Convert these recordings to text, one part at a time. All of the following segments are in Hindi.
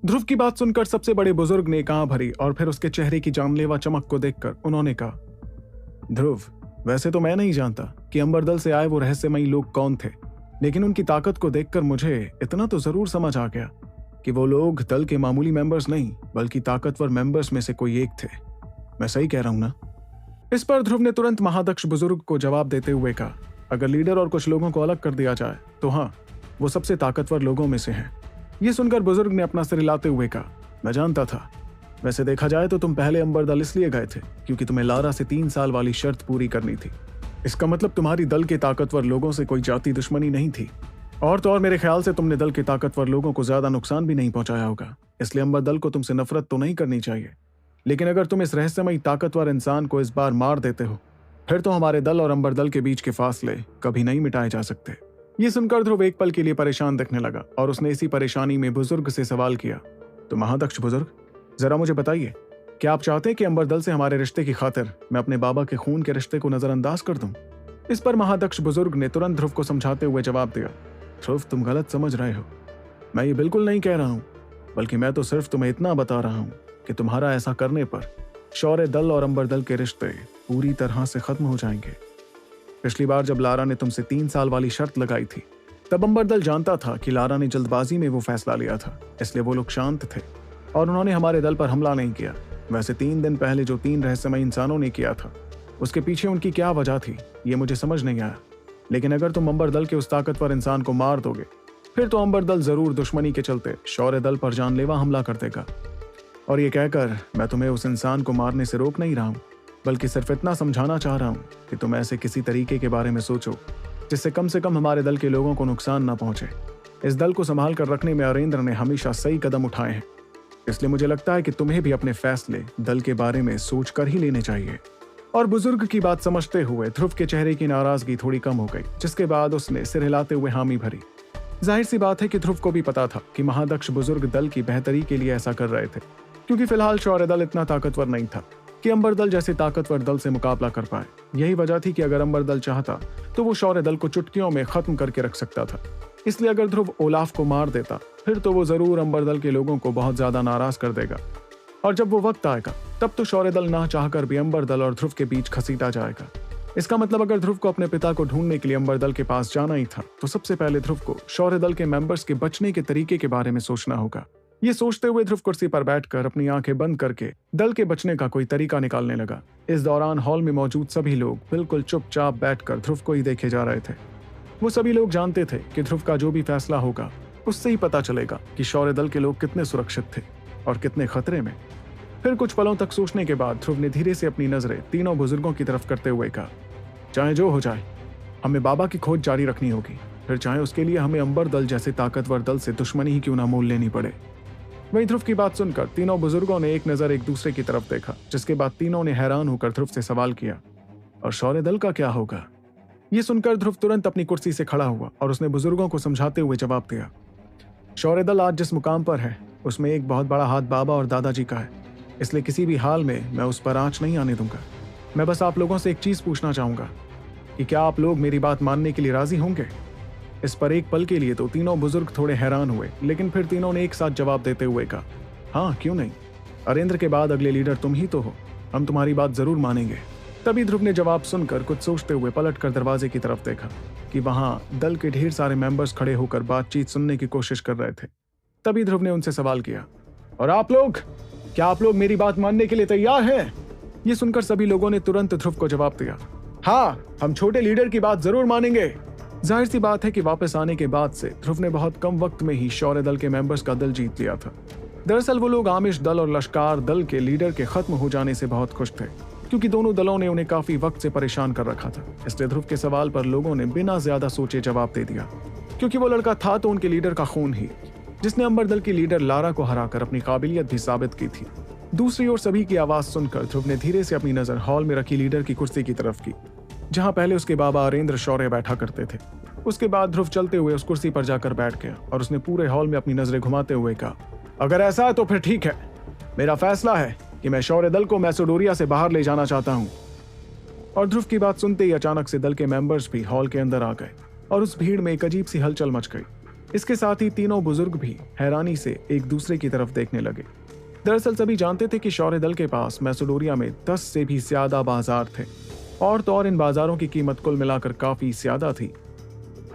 ध्रुव की बात सुनकर सबसे बड़े बुजुर्ग ने कान भरी और फिर उसके चेहरे की जानलेवा चमक को देखकर उन्होंने कहा, ध्रुव, वैसे तो मैं नहीं जानता कि अंबरदल से आए वो रहस्यमयी लोग कौन थे, लेकिन उनकी ताकत को देखकर मुझे इतना तो जरूर समझ आ गया कि वो लोग दल के मामूली मेंबर्स नहीं बल्कि ताकतवर मेंबर्स में से कोई एक थे। मैं सही कह रहा हूं ना? इस पर ध्रुव ने तुरंत महादक्ष बुजुर्ग को जवाब देते हुए कहा, अगर लीडर और कुछ लोगों को अलग कर दिया जाए तो हाँ, वो सबसे ताकतवर लोगों में से हैं। ये सुनकर बुजुर्ग ने अपना सिर हिलाते हुए कहा, मैं जानता था। वैसे देखा जाए तो तुम पहले अंबरदल इसलिए गए थे क्योंकि तुम्हें लारा से 3 साल वाली शर्त पूरी करनी थी। इसका मतलब तुम्हारी दल के ताकतवर लोगों से कोई जाति दुश्मनी नहीं थी। और तो और मेरे ख्याल से तुमने दल के ताकतवर लोगों को ज्यादा नुकसान भी नहीं पहुंचाया होगा, इसलिए अंबरदल को तुमसे नफरत तो नहीं करनी चाहिए। लेकिन अगर तुम इस रहस्यमयी ताकतवर इंसान को इस बार मार देते हो, फिर तो हमारे दल और अंबरदल के बीच के फासले कभी नहीं मिटाए जा सकते। ये सुनकर ध्रुव एक पल के लिए परेशान दिखने लगा और उसने इसी परेशानी में बुजुर्ग से सवाल किया, तो महादक्ष बुजुर्ग, जरा मुझे बताइए, क्या आप चाहते हैं कि अंबरदल से हमारे रिश्ते की खातिर मैं अपने बाबा के खून के रिश्ते को नजरअंदाज कर दूं? इस पर महादक्ष बुजुर्ग ने तुरंत ध्रुव को समझाते हुए जवाब दिया, ध्रुव, तुम गलत समझ रहे हो। मैं ये बिल्कुल नहीं कह रहा हूं, बल्कि मैं तो सिर्फ तुम्हें इतना बता रहा हूं कि तुम्हारा ऐसा करने पर शौर्य दल और अंबरदल के रिश्ते पूरी तरह से खत्म हो जाएंगे। पिछली बार जब लारा ने तुमसे 3 साल वाली शर्त लगाई थी, तब अंबरदल जानता था कि लारा ने जल्दबाजी में वो फैसला लिया था, इसलिए वो लोग शांत थे और उन्होंने हमारे दल पर हमला नहीं किया। वैसे 3 दिन पहले जो 3 रहस्यमय इंसानों ने किया था, उसके पीछे उनकी क्या वजह थी ये मुझे समझ नहीं आया। लेकिन अगर तुम अंबरदल के उस ताकतवर इंसान को मार दोगे, फिर तो अंबरदल जरूर दुश्मनी के चलते शौर्य दल पर जानलेवा हमला कर देगा। और ये कहकर मैं तुम्हें उस इंसान को मारने से रोक नहीं रहा हूँ, बल्कि सिर्फ इतना समझाना चाह रहा हूँ कि तुम ऐसे किसी तरीके के बारे में सोचो जिससे कम से कम हमारे दल के लोगों को नुकसान न पहुंचे। इस दल को संभाल कर रखने में अरेंद्र ने हमेशा सही कदम उठाए हैं, इसलिए मुझे लगता है कि तुम्हें भी अपने फैसले दल के बारे में सोच कर ही लेने चाहिए। और बुजुर्ग की बात समझते हुए ध्रुव के चेहरे की नाराजगी थोड़ी कम हो गई, जिसके बाद उसने सिर हिलाते हुए हामी भरी। जाहिर सी बात है कि ध्रुव को भी पता था कि महादक्ष बुजुर्ग दल की बेहतरी के लिए ऐसा कर रहे थे, क्योंकि फिलहाल शौर्य दल इतना ताकतवर नहीं था कि अंबरदल जैसे ताकतवर दल से मुकाबला कर पाए। यही वजह थी कि अगर अंबरदल चाहता तो वो शौर्य दल को चुटकियों में खत्म करके रख सकता था। इसलिए अगर ध्रुव ओलाफ को मार देता, फिर तो वो जरूर अंबरदल के लोगों को बहुत ज्यादा नाराज कर देगा, और जब वो वक्त आएगा तब तो शौर्य दल ना चाहकर भी अंबरदल और ध्रुव के बीच घसीटा जाएगा। इसका मतलब अगर ध्रुव को अपने पिता को ढूंढने के लिए अंबरदल के पास जाना ही था, तो सबसे पहले ध्रुव को शौर्य दल के मेंबर्स के बचने के तरीके के बारे में सोचना होगा। ये सोचते हुए ध्रुव कुर्सी पर बैठकर अपनी आंखें बंद करके दल के बचने का कोई तरीका निकालने लगा। इस दौरान हॉल में मौजूद सभी लोग बिल्कुल चुपचाप बैठकर ध्रुव को ही देखे जा रहे थे। वो सभी लोग जानते थे कि ध्रुव का जो भी फैसला होगा, उससे ही पता चलेगा कि शौर्य दल के लोग कितने सुरक्षित थे और कितने खतरे में। फिर कुछ पलों तक सोचने के बाद ध्रुव ने धीरे से अपनी नजरें तीनों बुजुर्गों की तरफ करते हुए कहा, चाहे जो हो जाए, हमें बाबा की खोज जारी रखनी होगी, फिर चाहे उसके लिए हमें अंबरदल जैसे ताकतवर दल से दुश्मनी ही क्यों ना मोल लेनी पड़े। वहीं ध्रुव की बात सुनकर तीनों बुजुर्गों ने एक नजर एक दूसरे की तरफ देखा, जिसके बाद तीनों ने हैरान होकर ध्रुव से सवाल किया, और शौर्य दल का क्या होगा? ये सुनकर ध्रुव तुरंत अपनी कुर्सी से खड़ा हुआ और उसने बुजुर्गों को समझाते हुए जवाब दिया, शौर्य दल आज जिस मुकाम पर है, उसमें एक बहुत बड़ा हाथ बाबा और दादाजी का है, इसलिए किसी भी हाल में मैं उस पर आंच नहीं आने दूंगा। मैं बस आप लोगों से एक चीज पूछना चाहूंगा कि क्या आप लोग मेरी बात मानने के लिए राजी होंगे? इस पर एक पल के लिए तो तीनों बुजुर्ग थोड़े हैरान हुए, लेकिन फिर तीनों ने एक साथ जवाब देते हुए कहा, हाँ क्यों नहीं, अरेंद्र के बाद अगले लीडर तुम ही तो हो, हम तुम्हारी बात जरूर मानेंगे। तभी ध्रुव ने जवाब सुनकर कुछ सोचते हुए पलटकर दरवाजे की तरफ देखा कि वहां दल के ढेर सारे मेंबर्स खड़े होकर बातचीत सुनने की कोशिश कर रहे थे। तभी ध्रुव ने उनसे सवाल किया, और आप लोग, क्या आप लोग मेरी बात मानने के लिए तैयार हैं? ये सुनकर सभी लोगों ने तुरंत ध्रुव को जवाब दिया, हाँ, हम छोटे लीडर की बात जरूर मानेंगे। जाहिर सी बात है कि वापस आने के बाद से ध्रुव ने बहुत कम वक्त में ही शौर्य दल के मेंबर्स का दिल जीत लिया था। दरअसल वो लोग आमिश दल और लश्कार दल के लीडर के खत्म हो जाने से बहुत खुश थे, क्योंकि दोनों दलों ने उन्हें काफी वक्त से परेशान कर रखा था। इसलिए ध्रुव के सवाल पर लोगों ने बिना ज्यादा सोचे जवाब दे दिया, क्योंकि वो लड़का था तो उनके लीडर का खून ही, जिसने अंबरदल की लीडर लारा को हराकर अपनी काबिलियत भी साबित की थी। दूसरी ओर सभी की आवाज सुनकर ध्रुव ने धीरे से अपनी नजर हॉल में रखी लीडर की कुर्सी की तरफ की, जहां पहले उसके बाबा अरेंद्र शौर्य बैठा करते थे। उसके बाद ध्रुव चलते हुए उस कुर्सी पर जाकर बैठ गया और उसने पूरे हॉल में अपनी नजरें घुमाते हुए कहा, अगर ऐसा है तो फिर ठीक है, मेरा फैसला है कि मैं शौर्य दल को मैसेडोरिया से बाहर ले जाना चाहता हूँ। और ध्रुव की बात सुनते ही अचानक से दल के मेंबर्स भी हॉल के अंदर आ गए और उस भीड़ में एक अजीब सी हलचल मच गई। इसके साथ ही तीनों बुजुर्ग भी हैरानी से एक दूसरे की तरफ देखने लगे। दरअसल सभी जानते थे कि शौर्य दल के पास मैसेडोनिया में 10 से भी ज्यादा बाजार थे, और तो और इन बाजारों की कीमत कुल मिलाकर काफी ज्यादा थी।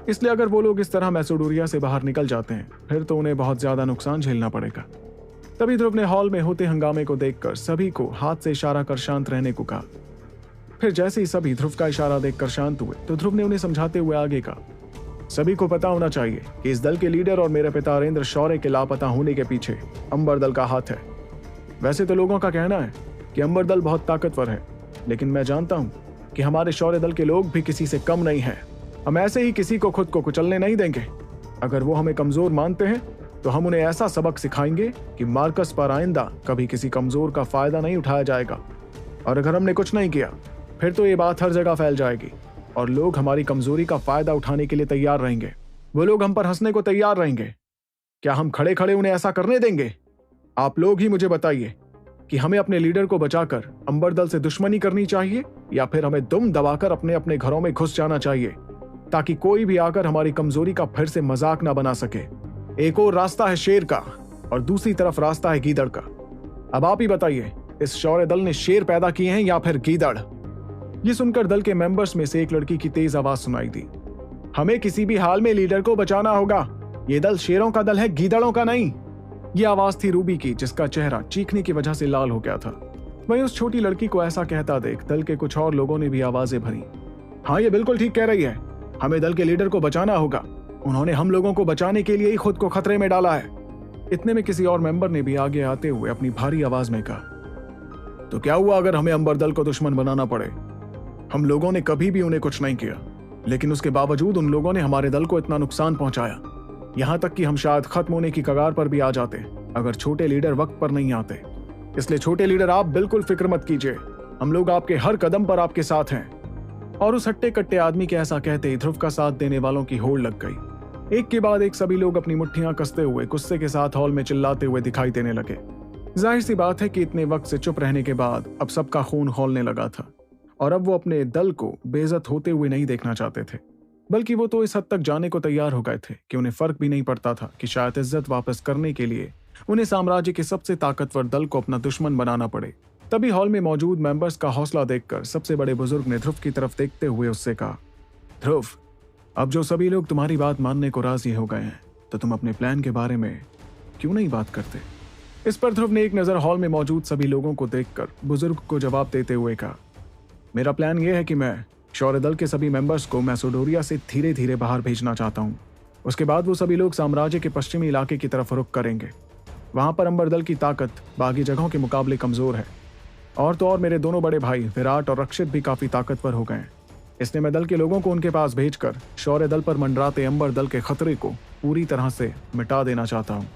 इसलिए अगर वो लोग इस तरह मैसेडोनिया से बाहर निकल जाते हैं फिर तो उन्हें बहुत ज्यादा नुकसान झेलना पड़ेगा। तभी ध्रुव ने हॉल में होते हंगामे को देखकर सभी को हाथ से इशारा कर शांत रहने को कहा। फिर जैसे ही सभी ध्रुव का इशारा देखकर शांत हुए तो ध्रुव ने उन्हें समझाते हुए आगे कहा, सभी को पता होना चाहिए कि इस दल के लीडर और मेरे पिता अरेंद्र शौर्य के लापता होने के पीछे अंबर दल का हाथ है। वैसे तो लोगों का कहना है कि अंबर दल बहुत ताकतवर है, लेकिन मैं जानता हूं कि हमारे शौर्य दल के लोग भी किसी से कम नहीं हैं। हम ऐसे ही किसी को खुद को कुचलने नहीं देंगे। अगर वो हमें कमजोर मानते हैं तो हम उन्हें ऐसा सबक सिखाएंगे कि मार्कस पर आइंदा कभी किसी कमजोर का फायदा नहीं उठाया जाएगा। और अगर हमने कुछ नहीं किया फिर तो ये बात हर जगह फैल जाएगी और लोग हमारी कमजोरी का फायदा उठाने के लिए तैयार रहेंगे। वो लोग हम पर हंसने को तैयार रहेंगे। क्या हम खड़े खड़े उन्हें ऐसा करने देंगे? आप लोग ही मुझे बताइए कि हमें अपने लीडर को बचाकर अंबर दल से दुश्मनी करनी चाहिए या फिर हमें दुम दबाकर अपने अपने घरों में घुस जाना चाहिए ताकि कोई भी आकर हमारी कमजोरी का फिर से मजाक ना बना सके। एक और रास्ता है शेर का और दूसरी तरफ रास्ता है गीदड़ का। अब आप ही बताइए, इस शौर्य दल ने शेर पैदा किए हैं या फिर गीदड़? ये सुनकर दल के मेंबर्स में से एक लड़की की तेज आवाज सुनाई दी, हमें किसी भी हाल में लीडर को बचाना होगा। ये दल शेरों का दल है, गीदड़ों का नहीं। ये आवाज थी रूबी की, जिसका चेहरा चीखने की वजह से लाल हो गया था। वहीं उस छोटी लड़की को ऐसा कहता देख दल के कुछ और लोगों ने भी आवाजें भरी, हाँ ये बिल्कुल ठीक कह रही है, हमें दल के लीडर को बचाना होगा। उन्होंने हम लोगों को बचाने के लिए ही खुद को खतरे में डाला है। इतने में किसी और मेंबर ने भी आगे आते हुए अपनी भारी आवाज में कहा, तो क्या हुआ अगर हमें अंबर दल को दुश्मन बनाना पड़े? हम लोगों ने कभी भी उन्हें कुछ नहीं किया, लेकिन उसके बावजूद उन लोगों ने हमारे दल को इतना नुकसान पहुंचाया। यहां तक कि हम शायद खत्म होने की कगार पर भी आ जाते अगर छोटे लीडर वक्त पर नहीं आते। इसलिए छोटे लीडर आप बिल्कुल फिक्र मत कीजिए, हम लोग आपके हर कदम पर आपके साथ हैं। और उस हट्टे कट्टे आदमी के ऐसा कहते ही ध्रुव का साथ देने वालों की होड़ लग गई। एक के बाद एक सभी लोग अपनी मुट्ठियां कसते हुए गुस्से के साथ हॉल में चिल्लाते हुए दिखाई देने लगे। जाहिर सी बात है कि इतने वक्त से चुप रहने के बाद अब सबका खून खौलने लगा था और अब वो अपने दल को बेइज्जत होते हुए नहीं देखना चाहते थे, बल्कि वो तो इस हद तक जाने को तैयार हो गए थे कि उन्हें फर्क भी नहीं पड़ता था कि शायद इज्जत वापस करने के लिए उन्हें साम्राज्य के सबसे ताकतवर दल को अपना दुश्मन बनाना पड़े। तभी हॉल में मौजूद मेंबर्स का हौसला देखकर सबसे बड़े बुजुर्ग ने ध्रुव की तरफ देखते हुए उससे कहा, ध्रुव, अब जो सभी लोग तुम्हारी बात मानने को राजी हो गए हैं तो तुम अपने प्लान के बारे में क्यों नहीं बात करते? इस पर ध्रुव ने एक नजर हॉल में मौजूद सभी लोगों को देखकर बुजुर्ग को जवाब देते हुए कहा, मेरा प्लान यह है कि मैं शौर्य दल के सभी मेंबर्स को मैसेडोनिया से धीरे धीरे बाहर भेजना चाहता हूँ। उसके बाद वो सभी लोग साम्राज्य के पश्चिमी इलाके की तरफ रुख करेंगे। वहां पर अंबर दल की ताकत बाकी जगहों के मुकाबले कमजोर है, और तो और मेरे दोनों बड़े भाई विराट और रक्षित भी काफी ताकतवर हो गए हैं। इसलिए मैं दल के लोगों को उनके पास भेजकर शौर्य दल पर मंडराते अंबर दल के खतरे को पूरी तरह से मिटा देना चाहता हूँ।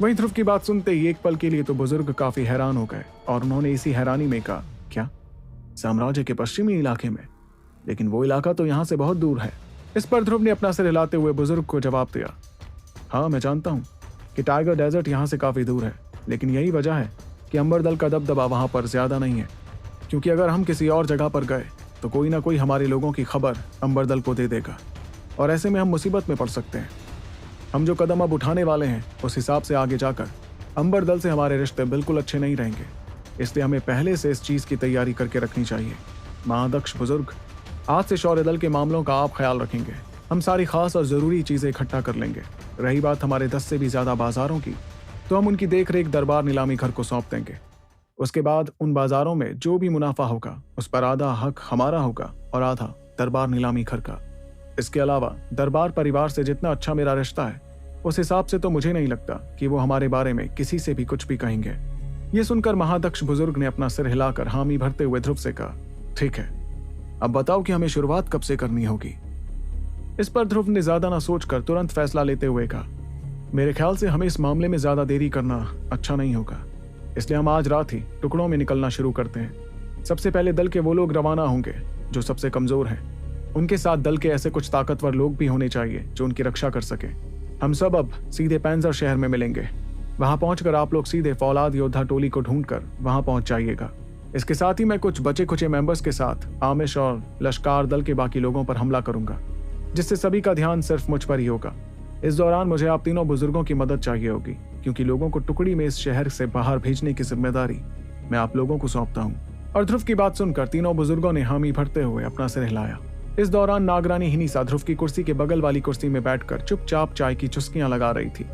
वहीं ध्रुव की बात सुनते ही एक पल के लिए तो बुजुर्ग काफी हैरान हो गए और उन्होंने इसी हैरानी में कहा, क्या साम्राज्य के पश्चिमी इलाके में? लेकिन वो इलाका तो यहाँ से बहुत दूर है। इस पर ध्रुव ने अपना सिर हिलाते हुए बुजुर्ग को जवाब दिया, हाँ मैं जानता हूँ कि टाइगर डेजर्ट यहाँ से काफी दूर है, लेकिन यही वजह है कि अंबर दल का दबदबा वहां पर ज्यादा नहीं है, क्योंकि अगर हम किसी और जगह पर गए तो कोई ना कोई हमारे लोगों की खबर अंबर दल को दे देगा और ऐसे में हम मुसीबत में पड़ सकते हैं। हम जो कदम अब उठाने वाले हैं उस हिसाब से आगे जाकर अंबर दल से हमारे रिश्ते बिल्कुल अच्छे नहीं रहेंगे, इसलिए हमें पहले से इस चीज की तैयारी करके रखनी चाहिए। महादक्ष बुजुर्ग, आज से शौर्य दल के मामलों का आप ख्याल रखेंगे। हम सारी खास और जरूरी चीजें इकट्ठा कर लेंगे। रही बात हमारे 10 से भी ज्यादा बाजारों की, तो हम उनकी देखरेख दरबार नीलामी घर को सौंप देंगे। उसके बाद उन बाजारों में जो भी मुनाफा होगा उस पर आधा हक हमारा होगा और आधा दरबार नीलामी घर का। इसके अलावा दरबार परिवार से जितना अच्छा मेरा रिश्ता है उस हिसाब से तो मुझे नहीं लगता कि वो हमारे बारे में किसी से भी कुछ भी कहेंगे। ये सुनकर महादक्ष बुजुर्ग ने अपना सिर हिलाकर हामी भरते हुए ध्रुव से कहा, ठीक है, अब बताओ कि हमें शुरुआत कब से करनी होगी? इस पर ध्रुव ने ज्यादा ना सोचकर तुरंत फैसला लेते हुए कहा, मेरे ख्याल से हमें इस मामले में ज्यादा देरी करना अच्छा नहीं होगा, इसलिए हम आज रात ही टुकड़ों में निकलना शुरू करते हैं। सबसे पहले दल के वो लोग रवाना होंगे जो सबसे कमजोर हैं। उनके साथ दल के ऐसे कुछ ताकतवर लोग भी होने चाहिए जो उनकी रक्षा कर सके। हम सब अब सीधे पैंजर शहर में मिलेंगे। वहां पहुंचकर आप लोग सीधे फौलाद योद्धा टोली को ढूंढकर वहां पहुंच जाइएगा। इसके साथ ही मैं कुछ बचे खुचे मेंबर्स के साथ आमिश और लश्कार दल के बाकी लोगों पर हमला करूंगा, जिससे सभी का ध्यान सिर्फ मुझ पर ही होगा। इस दौरान मुझे आप तीनों बुजुर्गों की मदद चाहिए होगी, क्योंकि लोगों को टुकड़ी में इस शहर से बाहर भेजने की जिम्मेदारी मैं आप लोगों को सौंपता हूँ। और ध्रुव की बात सुनकर तीनों बुजुर्गों ने हामी भरते हुए अपना सिर हिलाया। इस दौरान नागरानी हिनिसा ध्रुव की कुर्सी के बगल वाली कुर्सी में बैठकर चुपचाप चाय की चुस्कियां लगा रही थी।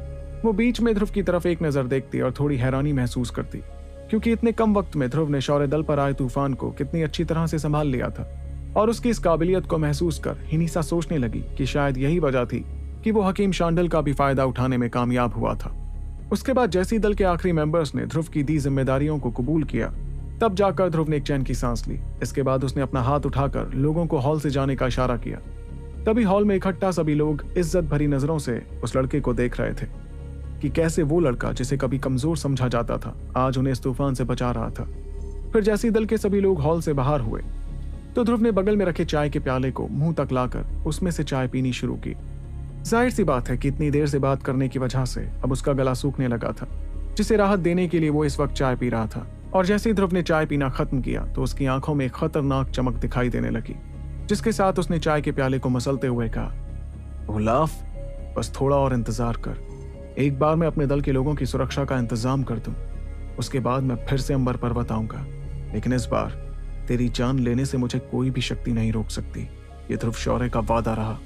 वो बीच में ध्रुव की तरफ एक नजर देखती और थोड़ी हैरानी महसूस करती, क्योंकि इतने कम वक्त में ध्रुव ने शौर्य दल पर आए तूफान को कितनी अच्छी तरह से संभाल लिया था। और उसकी इस काबिलियत को महसूस कर हिनिसा सोचने लगी कि शायद यही वजह थी कि वो हकीम शांडल का भी फायदा उठाने में कामयाब हुआ था। उसके बाद जैसे ही दल के आखिरी मेंबर्स ने ध्रुव की दी जिम्मेदारियों को कबूल किया, तब जाकर ध्रुव ने एक चैन की सांस ली। इसके बाद उसने अपना हाथ उठाकर लोगों को हॉल से जाने का इशारा किया। तभी हॉल में इकट्ठा सभी लोग इज्जत भरी नजरों से उस लड़के को देख रहे थे कि कैसे वो लड़का जिसे कभी कमजोर समझा जाता था आज उन्हें इस तूफान से बचा रहा था। फिर जैसे ही दल के सभी लोग हॉल से बाहर हुए तो ध्रुव ने बगल में रखे चाय के प्याले को मुंह तक लाकर उसमें से चाय पीनी शुरू की। जाहिर सी बात है कि इतनी देर से बात करने की वजह से अब उसका गला सूखने लगा था, जिसे राहत देने के लिए वो इस वक्त चाय पी रहा था। और जैसे ही ध्रुव ने चाय पीना खत्म किया तो उसकी आंखों में एक खतरनाक चमक दिखाई देने लगी, जिसके साथ उसने चाय के प्याले को मसलते हुए कहा, गुलाफ, बस थोड़ा और इंतजार कर। एक बार मैं अपने दल के लोगों की सुरक्षा का इंतजाम कर दूं, उसके बाद मैं फिर से अंबर पर्वत आऊंगा। लेकिन इस बार तेरी जान लेने से मुझे कोई भी शक्ति नहीं रोक सकती। ये ध्रुव शौर्य का वादा रहा।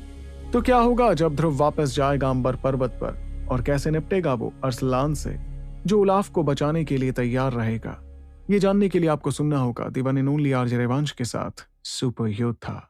तो क्या होगा जब ध्रुव वापस जाएगा अंबर पर्वत पर, और कैसे निपटेगा वो अरसलान से जो उलाफ को बचाने के लिए तैयार रहेगा? ये जानने के लिए आपको सुनना होगा the one and only RJ Revansh के साथ सुपर योद्धा।